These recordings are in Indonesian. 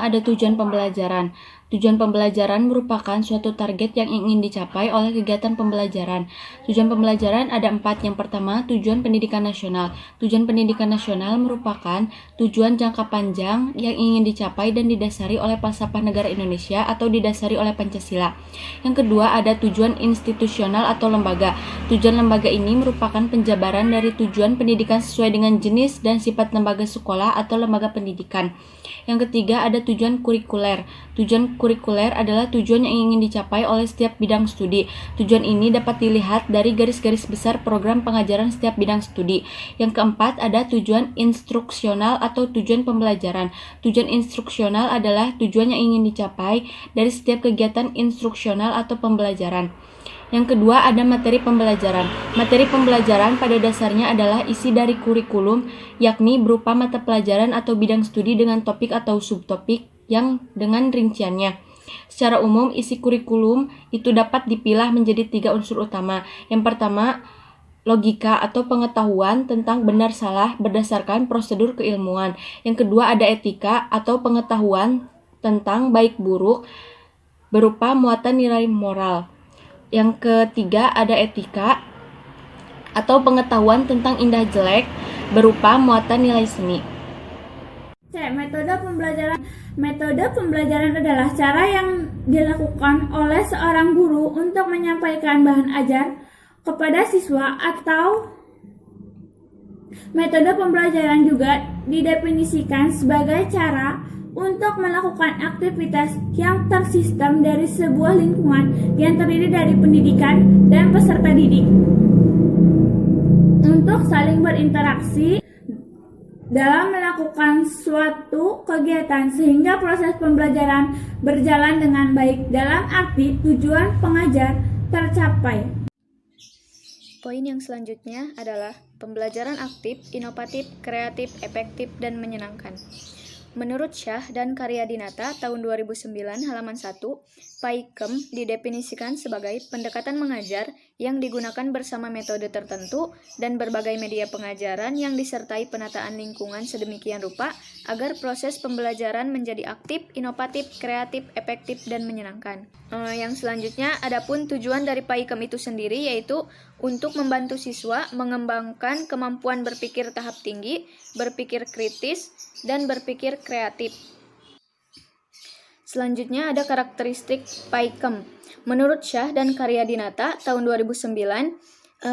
ada tujuan pembelajaran. Tujuan pembelajaran merupakan suatu target yang ingin dicapai oleh kegiatan pembelajaran. Tujuan pembelajaran ada 4. Yang pertama, tujuan pendidikan nasional. Tujuan pendidikan nasional merupakan tujuan jangka panjang yang ingin dicapai dan didasari oleh falsafah negara Indonesia atau didasari oleh Pancasila. Yang kedua, ada tujuan institusional atau lembaga. Tujuan lembaga ini merupakan penjabaran dari tujuan pendidikan sesuai dengan jenis dan sifat lembaga sekolah atau lembaga pendidikan. Yang ketiga, ada tujuan kurikuler. Tujuan kurikuler adalah tujuan yang ingin dicapai oleh setiap bidang studi. Tujuan ini dapat dilihat dari garis-garis besar program pengajaran setiap bidang studi. Yang keempat, ada tujuan instruksional atau tujuan pembelajaran. Tujuan instruksional adalah tujuan yang ingin dicapai dari setiap kegiatan instruksional atau pembelajaran. Yang kedua, ada materi pembelajaran. Materi pembelajaran pada dasarnya adalah isi dari kurikulum, yakni berupa mata pelajaran atau bidang studi dengan topik atau subtopik yang dengan rinciannya. Secara umum, isi kurikulum itu dapat dipilah menjadi 3 unsur utama. Yang pertama, logika atau pengetahuan tentang benar salah berdasarkan prosedur keilmuan. Yang kedua, ada etika atau pengetahuan tentang baik buruk berupa muatan nilai moral. Yang ketiga, ada etika atau pengetahuan tentang indah jelek berupa muatan nilai seni. Metode pembelajaran adalah cara yang dilakukan oleh seorang guru untuk menyampaikan bahan ajar kepada siswa, atau metode pembelajaran juga didefinisikan sebagai cara untuk melakukan aktivitas yang tersistem dari sebuah lingkungan yang terdiri dari pendidikan dan peserta didik untuk saling berinteraksi dalam melakukan suatu kegiatan sehingga proses pembelajaran berjalan dengan baik dalam arti tujuan pengajar tercapai. Poin yang selanjutnya adalah pembelajaran aktif, inovatif, kreatif, efektif, dan menyenangkan. Menurut Syah dan Karyadinata tahun 2009 halaman 1, PAIKEM didefinisikan sebagai pendekatan mengajar yang digunakan bersama metode tertentu dan berbagai media pengajaran yang disertai penataan lingkungan sedemikian rupa agar proses pembelajaran menjadi aktif, inovatif, kreatif, efektif, dan menyenangkan. Yang selanjutnya, adapun tujuan dari PAIKEM itu sendiri yaitu untuk membantu siswa mengembangkan kemampuan berpikir tahap tinggi, berpikir kritis, dan berpikir kreatif. Selanjutnya ada karakteristik PAIKEM. Menurut Syah dan Karyadinata tahun 2009,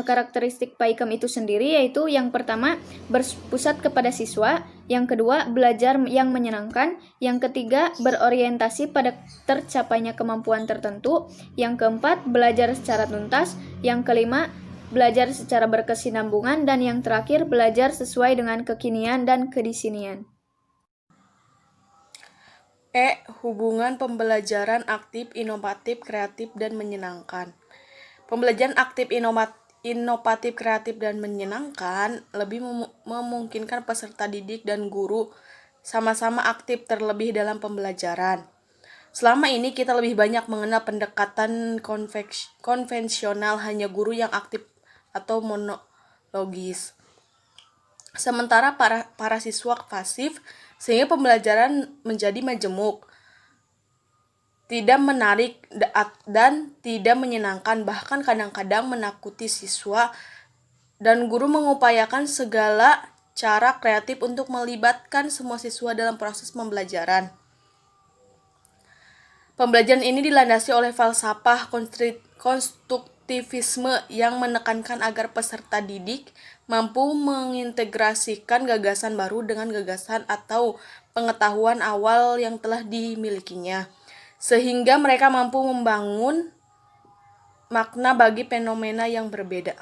karakteristik PAIKEM itu sendiri yaitu yang pertama berpusat kepada siswa, yang kedua belajar yang menyenangkan, yang ketiga berorientasi pada tercapainya kemampuan tertentu, yang keempat belajar secara tuntas, yang kelima belajar secara berkesinambungan, dan yang terakhir belajar sesuai dengan kekinian dan kedisinian. Hubungan pembelajaran aktif, inovatif, kreatif, dan menyenangkan. Pembelajaran aktif, inovatif, kreatif, dan menyenangkan lebih memungkinkan peserta didik dan guru sama-sama aktif terlebih dalam pembelajaran. Selama ini kita lebih banyak mengenal pendekatan konvensional, hanya guru yang aktif atau monologis. Sementara para siswa pasif, sehingga pembelajaran menjadi majemuk, tidak menarik dan tidak menyenangkan, bahkan kadang-kadang menakuti siswa, dan guru mengupayakan segala cara kreatif untuk melibatkan semua siswa dalam proses pembelajaran. Pembelajaran ini dilandasi oleh falsafah konstruktivisme yang menekankan agar peserta didik mampu mengintegrasikan gagasan baru dengan gagasan atau pengetahuan awal yang telah dimilikinya, sehingga mereka mampu membangun makna bagi fenomena yang berbeda.